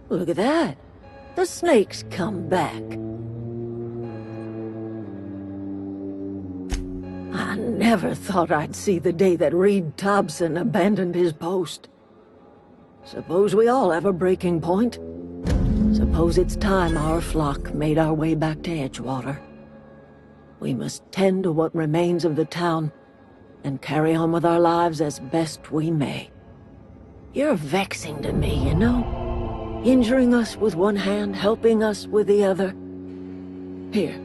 Look at that. The snake's come back. I never thought I'd see the day that Reed Thompson abandoned his post. Suppose we all have a breaking point. Suppose it's time our flock made our way back to Edgewater. We must tend to what remains of the town and carry on with our lives as best we may. You're vexing to me, you know? Injuring us with one hand, helping us with the other. Here,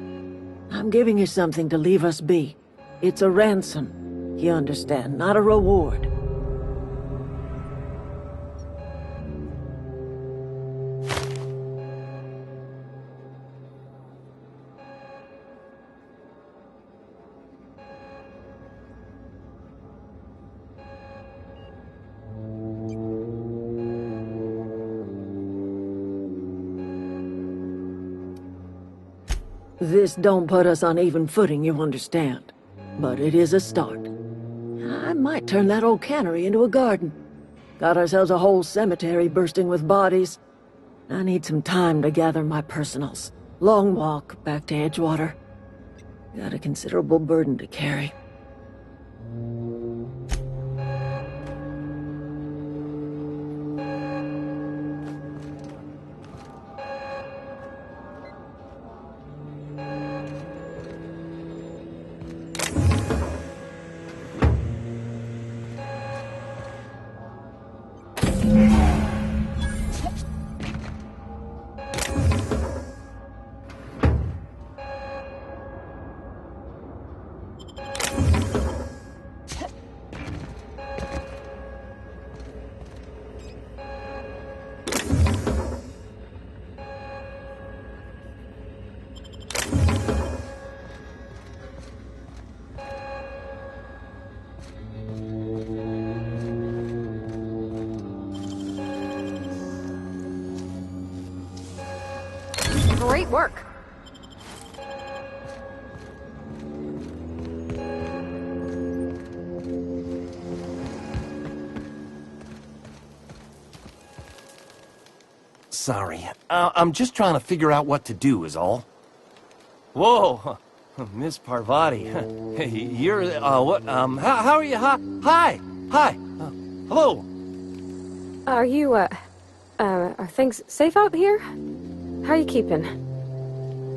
I'm giving you something to leave us be. It's a ransom, you understand, not a reward. This don't put us on even footing, you understand. But it is a start. I might turn that old cannery into a garden. Got ourselves a whole cemetery bursting with bodies. I need some time to gather my personals. Long walk back to Edgewater. Got a considerable burden to carry. Great work. Sorry. I'm just trying to figure out what to do is all. Whoa! Miss Parvati. Hey, you're, what, how are you? Hi! Hello! Are you, are things safe out here? How are you keeping?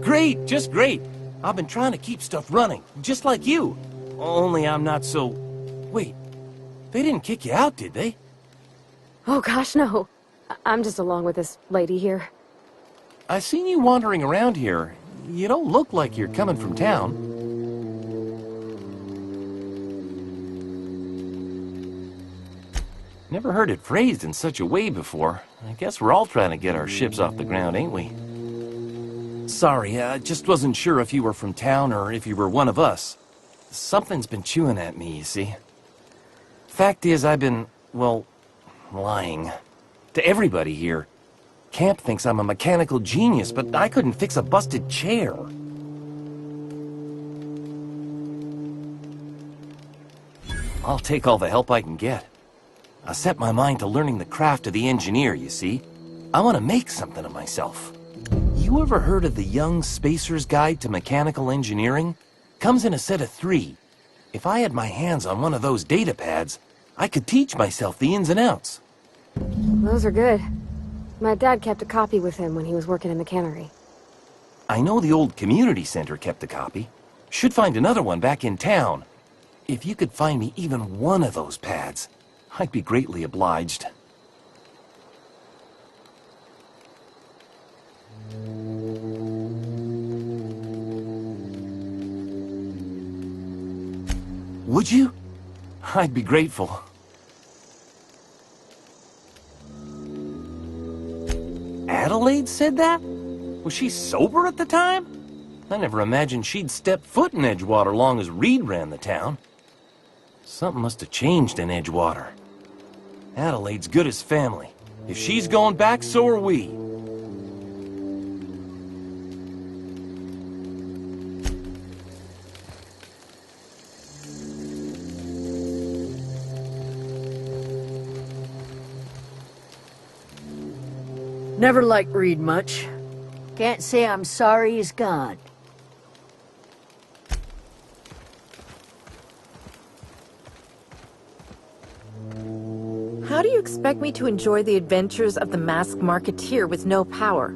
Great, just great. I've been trying to keep stuff running, just like you. Only I'm not so... Wait, they didn't kick you out, did they? Oh gosh, no. I'm just along with this lady here. I seen you wandering around here. You don't look like you're coming from town. Never heard it phrased in such a way before. I guess we're all trying to get our ships off the ground, ain't we? Sorry, I just wasn't sure if you were from town or if you were one of us. Something's been chewing at me, you see. Fact is, I've been, well, lying. To everybody here. Camp thinks I'm a mechanical genius, but I couldn't fix a busted chair. I'll take all the help I can get. I set my mind to learning the craft of the engineer, you see. I want to make something of myself. You ever heard of the Young Spacer's Guide to Mechanical Engineering? Comes in a set of 3. If I had my hands on one of those data pads, I could teach myself the ins and outs. Those are good. My dad kept a copy with him when he was working in the cannery. I know the old community center kept a copy. Should find another one back in town. If you could find me even one of those pads, I'd be greatly obliged. Would you? I'd be grateful. Adelaide said that? Was she sober at the time? I never imagined she'd step foot in Edgewater long as Reed ran the town. Something must have changed in Edgewater. Adelaide's good as family. If she's going back, so are we. Never liked Reed much. Can't say I'm sorry he's gone. How do you expect me to enjoy the adventures of the masked marketeer with no power?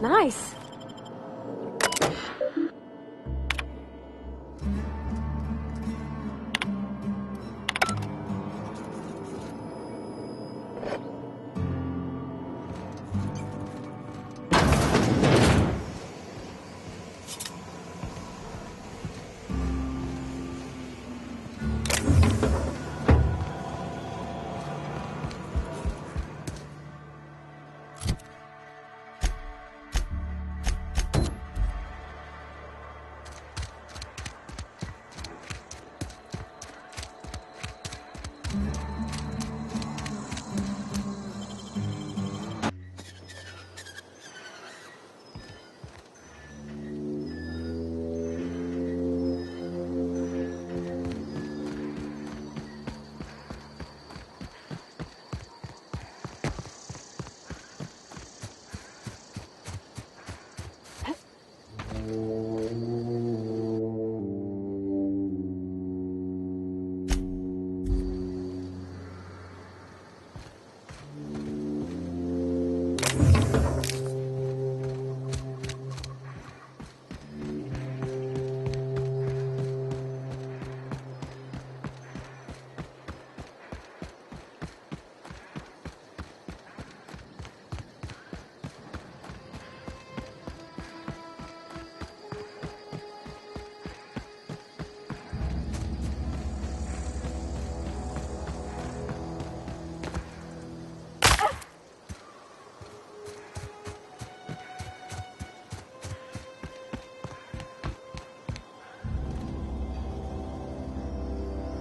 Nice.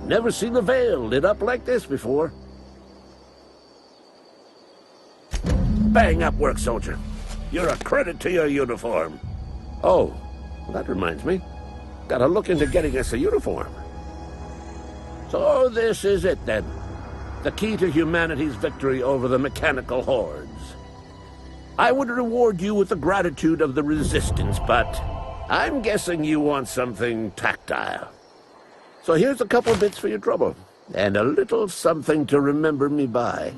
Never seen the Vale lit up like this before. Bang up work, soldier. You're a credit to your uniform. Oh, that reminds me. Gotta look into getting us a uniform. So this is it, then. The key to humanity's victory over the mechanical hordes. I would reward you with the gratitude of the Resistance, but I'm guessing you want something tactile. So here's a couple bits for your trouble, and a little something to remember me by.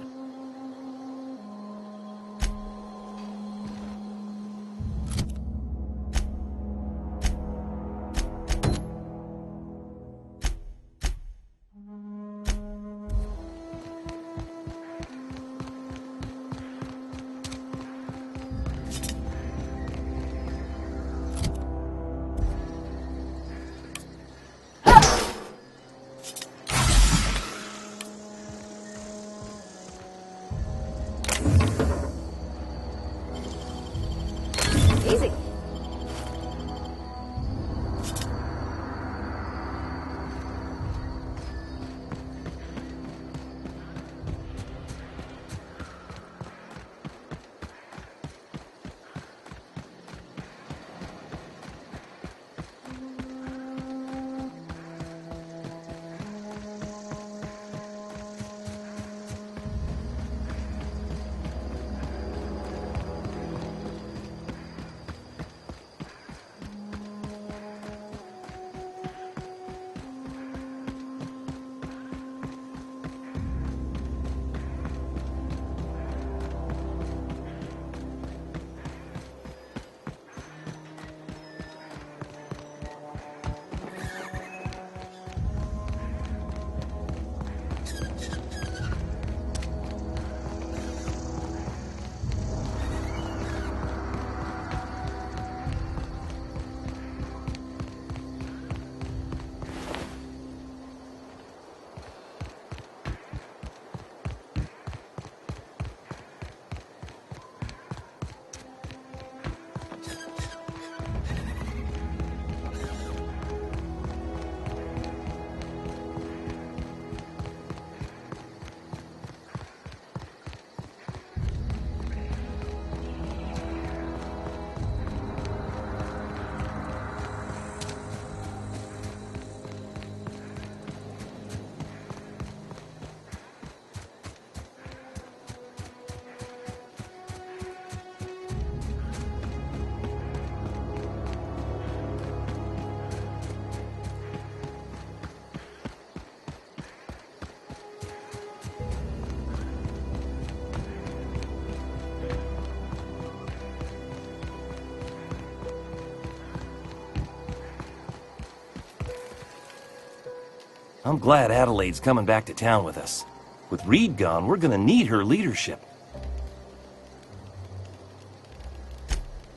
I'm glad Adelaide's coming back to town with us. With Reed gone, we're gonna need her leadership.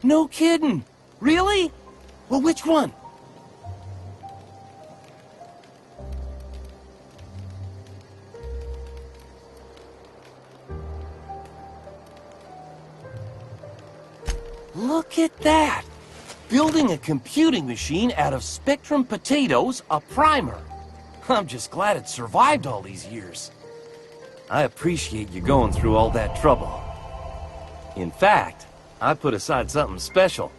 No kidding! Really? Well, which one? Look at that! Building a computing machine out of Spectrum potatoes, a primer. I'm just glad it survived all these years. I appreciate you going through all that trouble. In fact, I put aside something special,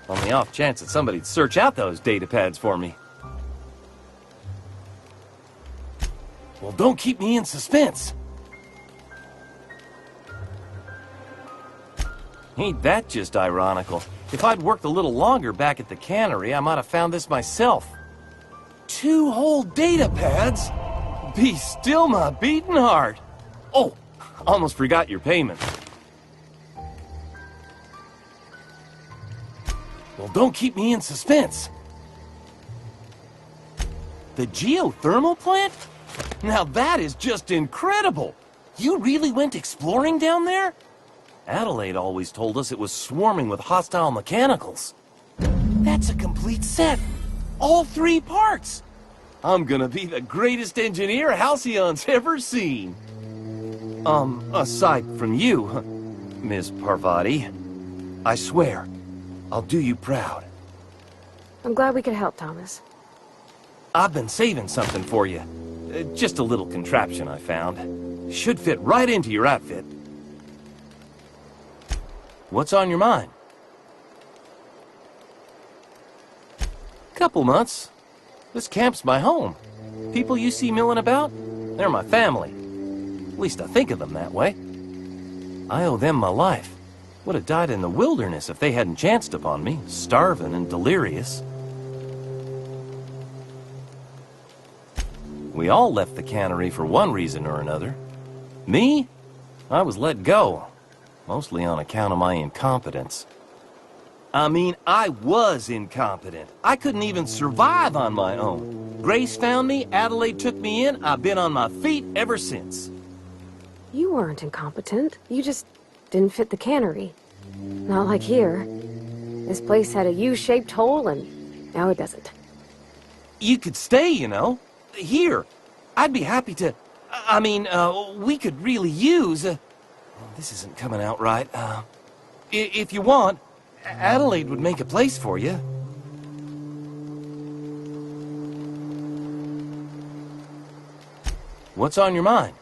on the off chance that somebody'd search out those data pads for me. Well, don't keep me in suspense. Ain't that just ironical? If I'd worked a little longer back at the cannery, I might have found this myself. 2 whole data pads? Be still my beating heart. Oh, almost forgot your payment. Well, don't keep me in suspense. The geothermal plant? Now that is just incredible! You really went exploring down there? Adelaide always told us it was swarming with hostile mechanicals. That's a complete set. All 3 parts. I'm gonna be the greatest engineer Halcyon's ever seen. Aside from you, Miss Parvati, I swear, I'll do you proud. I'm glad we could help, Thomas. I've been saving something for you. Just a little contraption I found. Should fit right into your outfit. What's on your mind? Couple months. This camp's my home. People you see milling about, they're my family. At least I think of them that way. I owe them my life. Would have died in the wilderness if they hadn't chanced upon me, starving and delirious. We all left the cannery for one reason or another. Me? I was let go. Mostly on account of my incompetence. I mean, I was incompetent. I couldn't even survive on my own. Grace found me, Adelaide took me in, I've been on my feet ever since. You weren't incompetent. You just didn't fit the cannery. Not like here. This place had a U-shaped hole, and now it doesn't. You could stay, you know. Here. I'd be happy to... we could really use... this isn't coming out right. If you want, Adelaide would make a place for you. What's on your mind?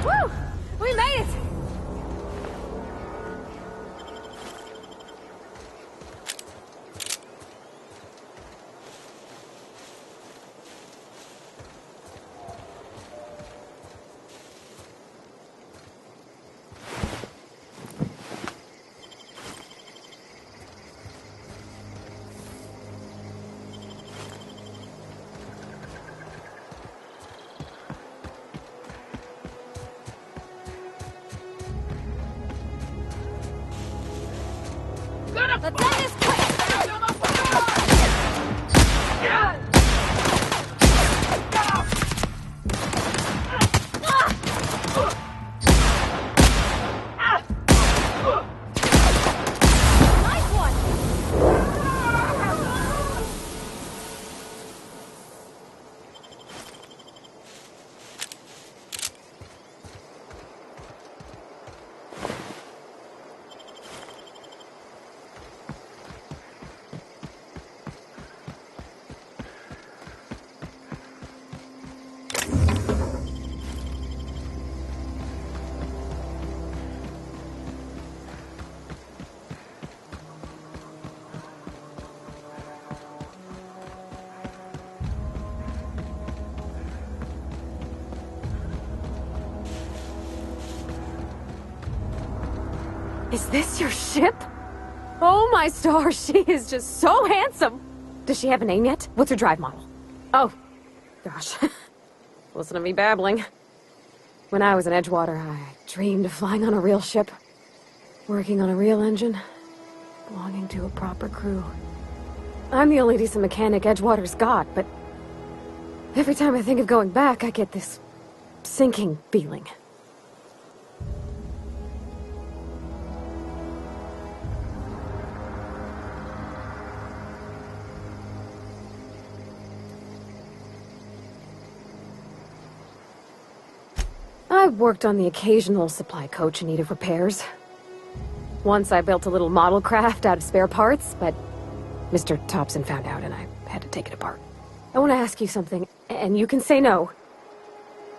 Woo! We made it! The dead is quick! Nice one! Is this your ship? Oh my stars, she is just so handsome! Does she have a name yet? What's her drive model? Oh, gosh. Listen to me babbling. When I was in Edgewater, I dreamed of flying on a real ship, working on a real engine, belonging to a proper crew. I'm the only decent mechanic Edgewater's got, but every time I think of going back, I get this sinking feeling. I've worked on the occasional supply coach in need of repairs. Once I built a little model craft out of spare parts, but Mr. Thompson found out and I had to take it apart. I want to ask you something, and you can say no.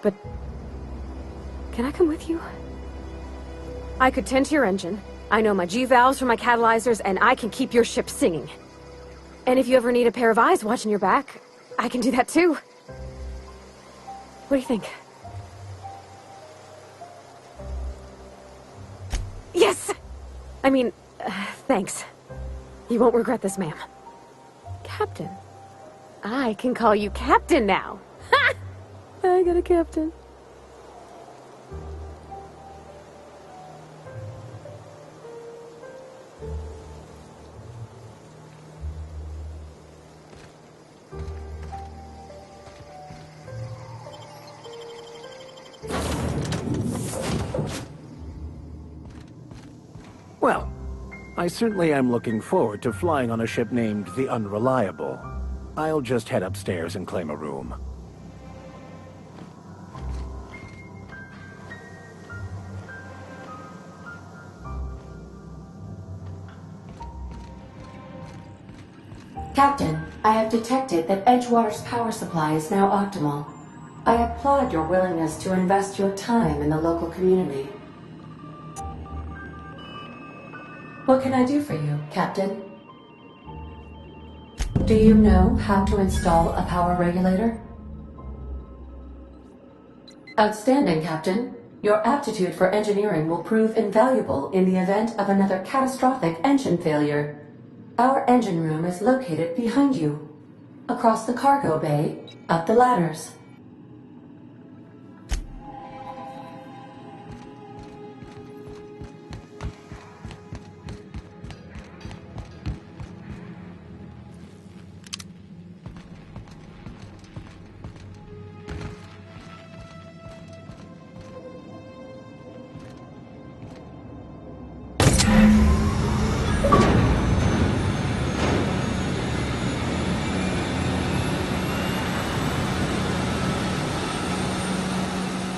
But can I come with you? I could tend to your engine. I know my G-valves from my catalyzers, and I can keep your ship singing. And if you ever need a pair of eyes watching your back, I can do that too. What do you think? Yes! I mean, thanks. You won't regret this, ma'am. Captain. I can call you Captain now. Ha! I got a captain. Well, I certainly am looking forward to flying on a ship named the Unreliable. I'll just head upstairs and claim a room. Captain, I have detected that Edgewater's power supply is now optimal. I applaud your willingness to invest your time in the local community. What can I do for you, Captain? Do you know how to install a power regulator? Outstanding, Captain. Your aptitude for engineering will prove invaluable in the event of another catastrophic engine failure. Our engine room is located behind you. Across the cargo bay, up the ladders.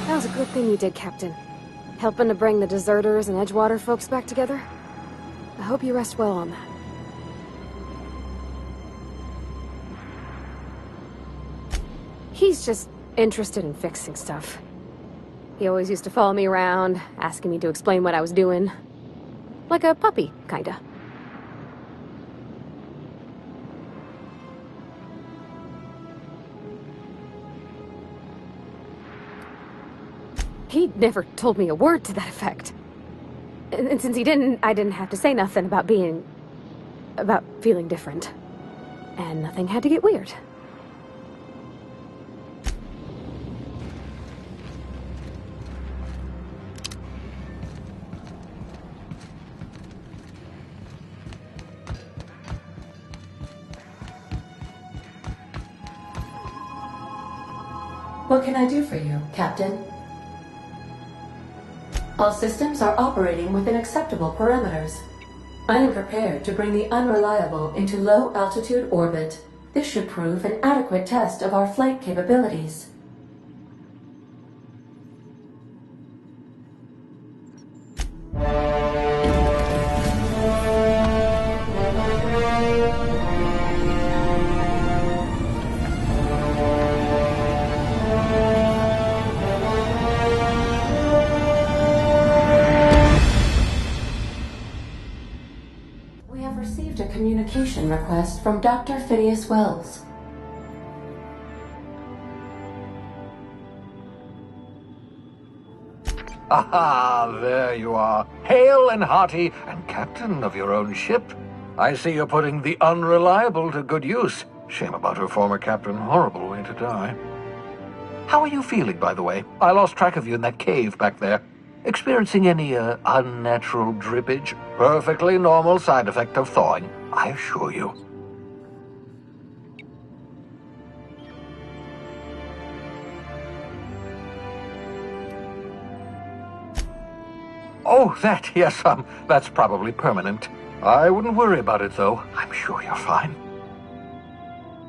That was a good thing you did, Captain. Helping to bring the deserters and Edgewater folks back together. I hope you rest well on that. He's just interested in fixing stuff. He always used to follow me around, asking me to explain what I was doing. Like a puppy, kinda. He never told me a word to that effect. And since he didn't, I didn't have to say nothing about feeling different. And nothing had to get weird. What can I do for you, Captain? All systems are operating within acceptable parameters. I am prepared to bring the unreliable into low-altitude orbit. This should prove an adequate test of our flight capabilities. Communication request from Dr. Phineas Wells. Aha, there you are. Hale and hearty, and captain of your own ship. I see you're putting the unreliable to good use. Shame about her former captain. Horrible way to die. How are you feeling, by the way? I lost track of you in that cave back there. Experiencing any, unnatural drippage? Perfectly normal side effect of thawing, I assure you. Oh, that, yes, that's probably permanent. I wouldn't worry about it, though. I'm sure you're fine.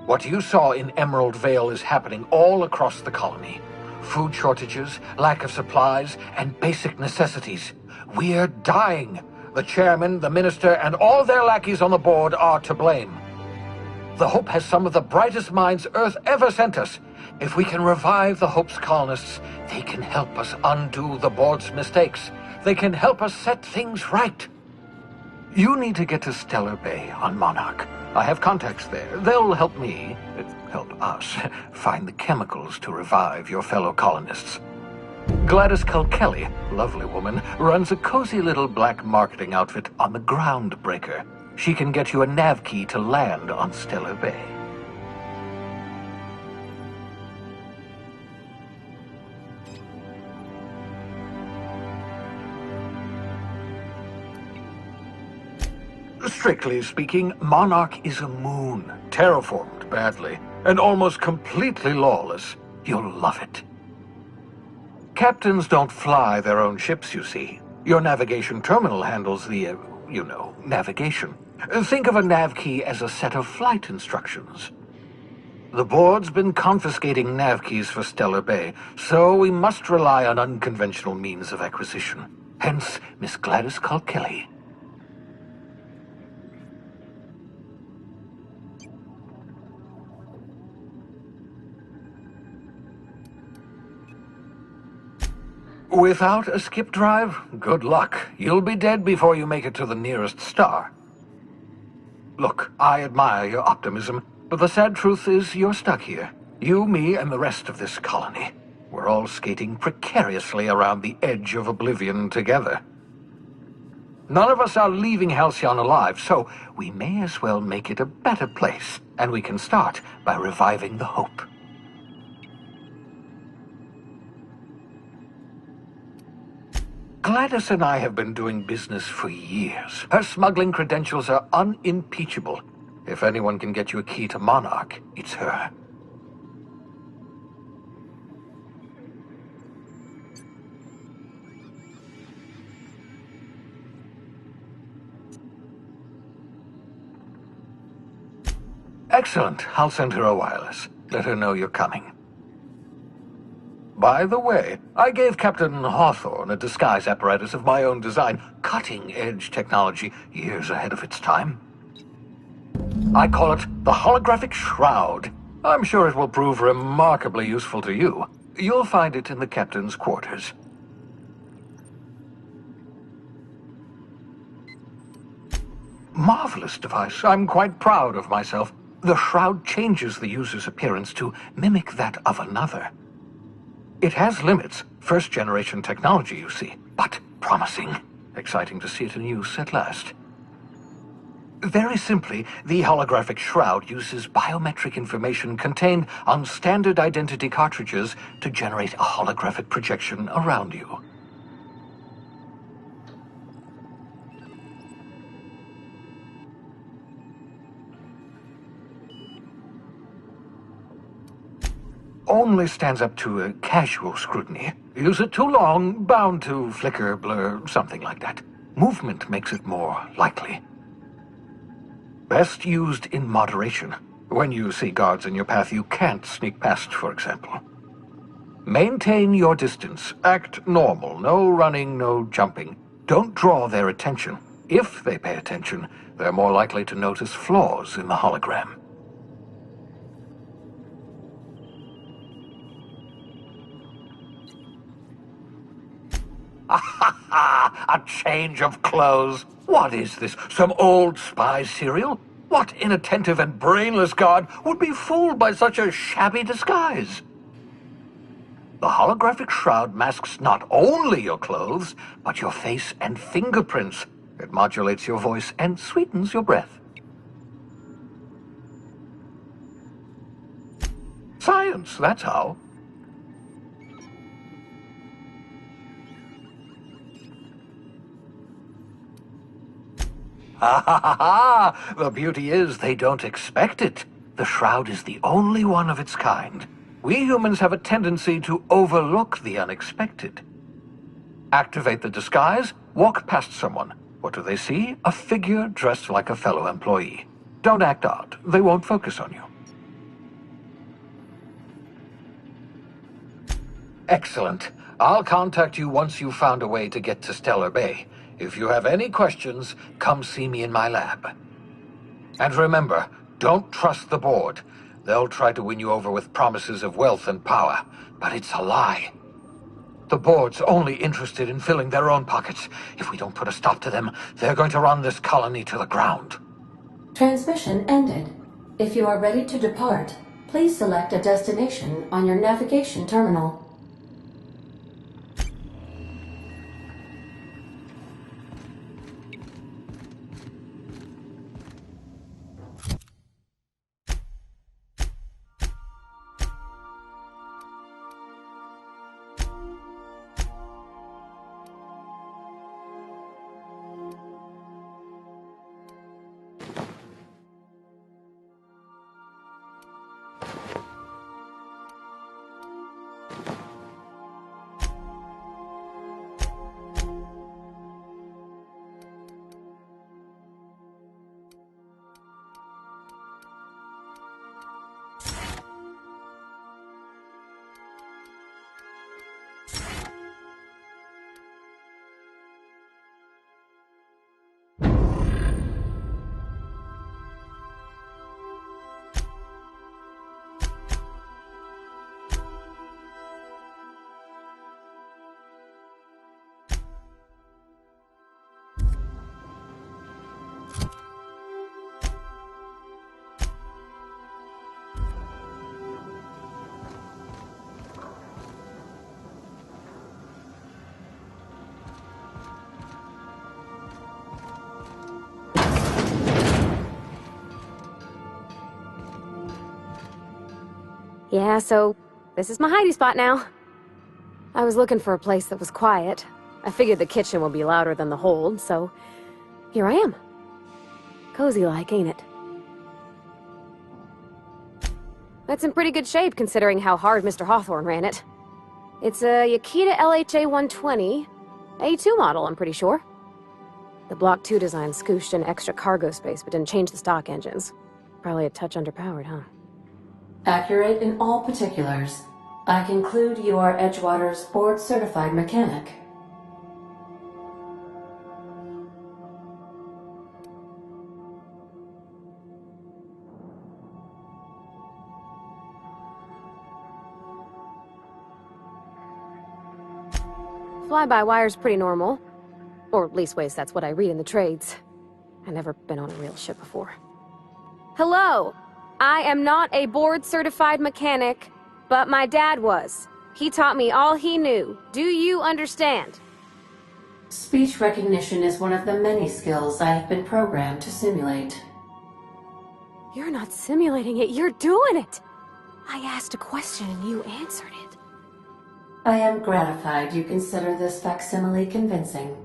What you saw in Emerald Vale is happening all across the colony. Food shortages, lack of supplies, and basic necessities. We're dying. The chairman, the minister, and all their lackeys on the board are to blame. The Hope has some of the brightest minds Earth ever sent us. If we can revive the Hope's colonists, they can help us undo the board's mistakes. They can help us set things right. You need to get to Stellar Bay on Monarch. I have contacts there. They'll help us, find the chemicals to revive your fellow colonists. Gladys Kelly, lovely woman, runs a cozy little black marketing outfit on the Groundbreaker. She can get you a nav key to land on Stellar Bay. Strictly speaking, Monarch is a moon, terraformed badly, and almost completely lawless. You'll love it. Captains don't fly their own ships, you see. Your navigation terminal handles the, navigation. Think of a nav key as a set of flight instructions. The board's been confiscating nav keys for Stellar Bay, so we must rely on unconventional means of acquisition. Hence, Miss Gladys Kelly. Without a skip drive, good luck. You'll be dead before you make it to the nearest star. Look, I admire your optimism, but the sad truth is you're stuck here. You, me, and the rest of this colony. We're all skating precariously around the edge of oblivion together. None of us are leaving Halcyon alive, so we may as well make it a better place, and we can start by reviving the hope. Gladys and I have been doing business for years. Her smuggling credentials are unimpeachable. If anyone can get you a key to Monarch, it's her. Excellent. I'll send her a wireless. Let her know you're coming. By the way, I gave Captain Hawthorne a disguise apparatus of my own design, cutting-edge technology years ahead of its time. I call it the holographic shroud. I'm sure it will prove remarkably useful to you. You'll find it in the captain's quarters. Marvelous device. I'm quite proud of myself. The shroud changes the user's appearance to mimic that of another. It has limits, first-generation technology, you see, but promising. Exciting to see it in use at last. Very simply, the holographic shroud uses biometric information contained on standard identity cartridges to generate a holographic projection around you. Only stands up to a casual scrutiny. Use it too long, bound to flicker, blur, something like that. Movement makes it more likely. Best used in moderation. When you see guards in your path you can't sneak past, for example. Maintain your distance. Act normal. No running, no jumping. Don't draw their attention. If they pay attention, they're more likely to notice flaws in the hologram. A change of clothes. What is this? Some old spy serial? What inattentive and brainless guard would be fooled by such a shabby disguise? The holographic shroud masks not only your clothes, but your face and fingerprints. It modulates your voice and sweetens your breath. Science, that's how. Ha! The beauty is they don't expect it. The shroud is the only one of its kind. We humans have a tendency to overlook the unexpected. Activate the disguise, walk past someone. What do they see? A figure dressed like a fellow employee. Don't act odd. They won't focus on you. Excellent. I'll contact you once you've found a way to get to Stellar Bay. If you have any questions, come see me in my lab. And remember, don't trust the board. They'll try to win you over with promises of wealth and power, but it's a lie. The board's only interested in filling their own pockets. If we don't put a stop to them, they're going to run this colony to the ground. Transmission ended. If you are ready to depart, please select a destination on your navigation terminal. Yeah, so this is my hidey spot now. I was looking for a place that was quiet. I figured the kitchen would be louder than the hold, so here I am. Cozy-like, ain't it? That's in pretty good shape considering how hard Mr. Hawthorne ran it. It's a Yakita LHA 120, A2 model, I'm pretty sure. The Block 2 design scooshed in extra cargo space but didn't change the stock engines. Probably a touch underpowered, huh? Accurate in all particulars. I conclude you are Edgewater's board-certified mechanic. Fly-by-wire's pretty normal. Or leastways, that's what I read in the trades. I've never been on a real ship before. Hello! I am not a board-certified mechanic, but my dad was. He taught me all he knew. Do you understand? Speech recognition is one of the many skills I have been programmed to simulate. You're not simulating it, you're doing it! I asked a question and you answered it. I am gratified you consider this facsimile convincing.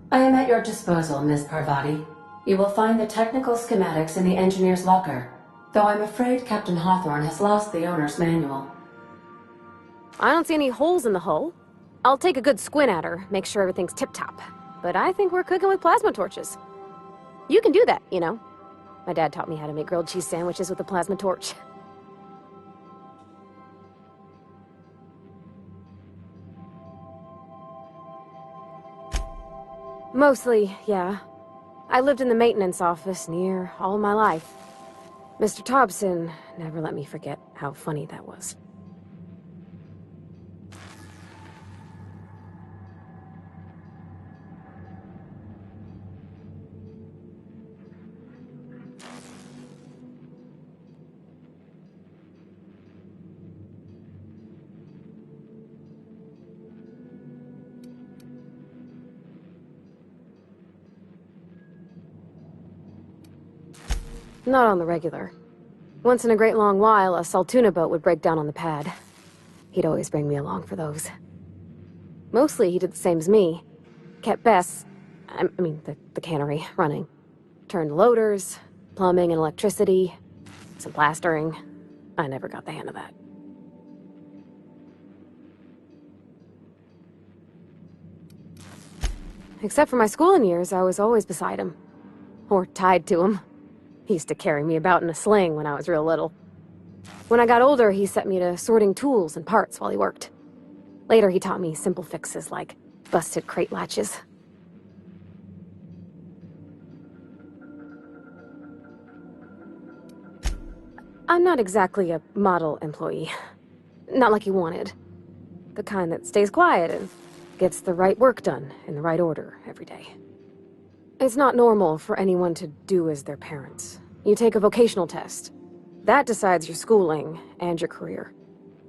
I am at your disposal, Ms. Parvati. You will find the technical schematics in the engineer's locker, though I'm afraid Captain Hawthorne has lost the owner's manual. I don't see any holes in the hull. I'll take a good squint at her, make sure everything's tip-top. But I think we're cooking with plasma torches. You can do that, you know. My dad taught me how to make grilled cheese sandwiches with a plasma torch. Mostly, yeah. I lived in the maintenance office near all my life. Mr. Thompson never let me forget how funny that was. Not on the regular. Once in a great long while, a Saltuna boat would break down on the pad. He'd always bring me along for those. Mostly, he did the same as me. Kept Bess, the cannery, running. Turned loaders, plumbing and electricity, some plastering. I never got the hang of that. Except for my schooling years, I was always beside him. Or tied to him. He used to carry me about in a sling when I was real little. When I got older, he set me to sorting tools and parts while he worked. Later, he taught me simple fixes like busted crate latches. I'm not exactly a model employee. Not like you wanted. The kind that stays quiet and gets the right work done in the right order every day. It's not normal for anyone to do as their parents. You take a vocational test. That decides your schooling and your career.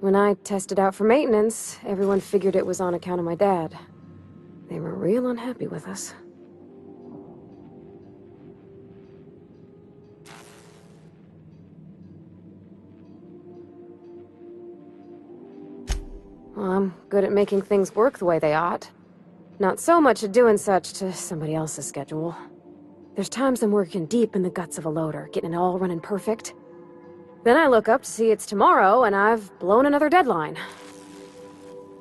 When I tested out for maintenance, everyone figured it was on account of my dad. They were real unhappy with us. Well, I'm good at making things work the way they ought. Not so much at doing such to somebody else's schedule. There's times I'm working deep in the guts of a loader, getting it all running perfect. Then I look up to see it's tomorrow, and I've blown another deadline.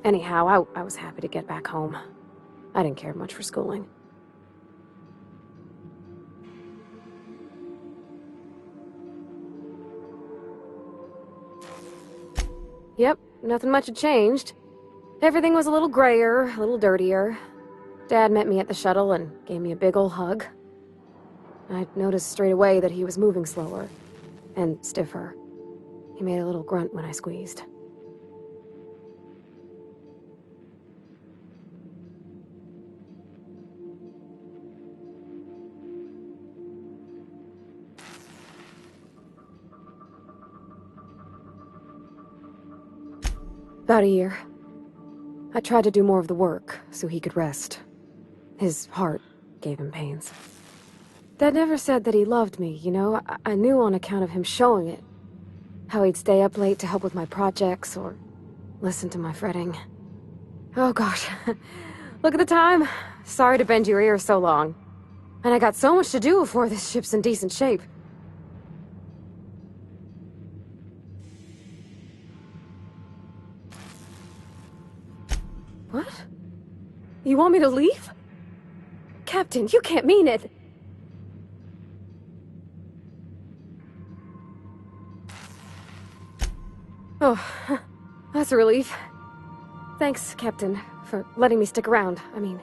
Anyhow, I was happy to get back home. I didn't care much for schooling. Yep, nothing much had changed. Everything was a little grayer, a little dirtier. Dad met me at the shuttle and gave me a big ol' hug. I noticed straight away that he was moving slower and stiffer. He made a little grunt when I squeezed. About a year. I tried to do more of the work, so he could rest. His heart gave him pains. Dad never said that he loved me, you know? I knew on account of him showing it. How he'd stay up late to help with my projects, or listen to my fretting. Oh gosh. Look at the time. Sorry to bend your ear so long. And I got so much to do before this ship's in decent shape. What? You want me to leave? Captain, you can't mean it! Oh, that's a relief. Thanks, Captain, for letting me stick around. I mean...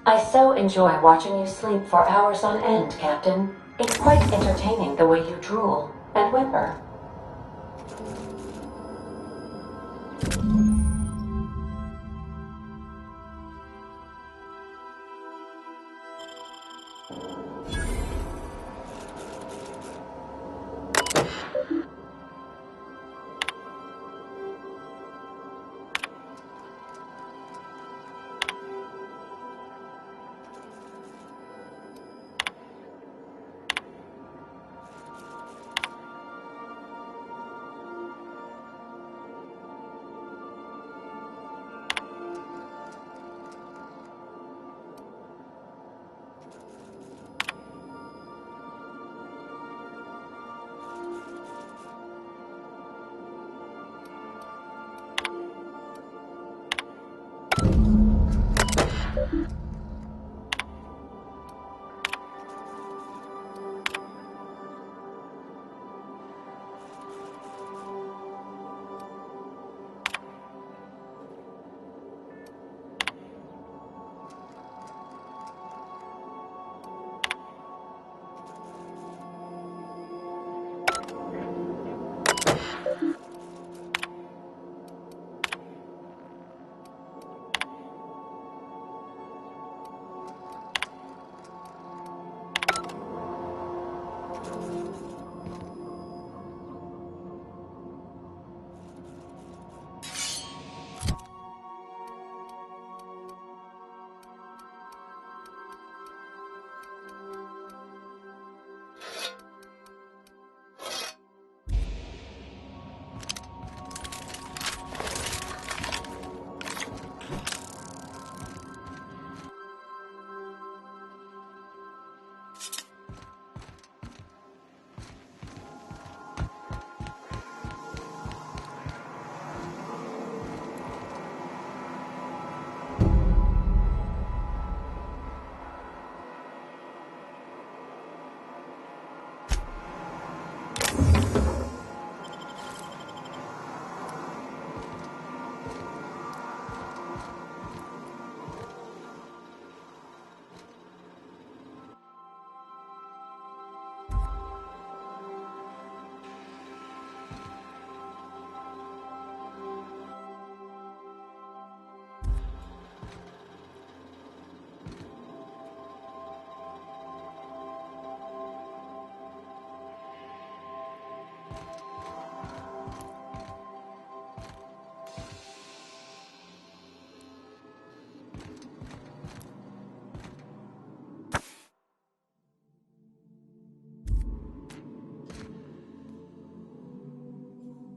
I so enjoy watching you sleep for hours on end, Captain. It's quite entertaining the way you drool and whimper.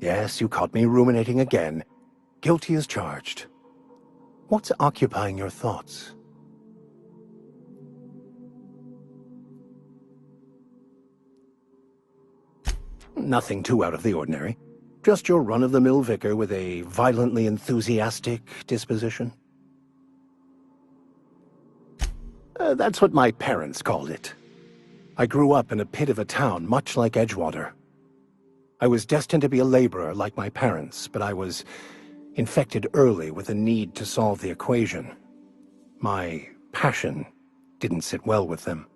Yes, you caught me ruminating again. Guilty as charged. What's occupying your thoughts? Nothing too out of the ordinary. Just your run-of-the-mill vicar with a violently enthusiastic disposition. That's what my parents called it. I grew up in a pit of a town much like Edgewater. I was destined to be a laborer like my parents, but I was infected early with a need to solve the equation. My passion didn't sit well with them.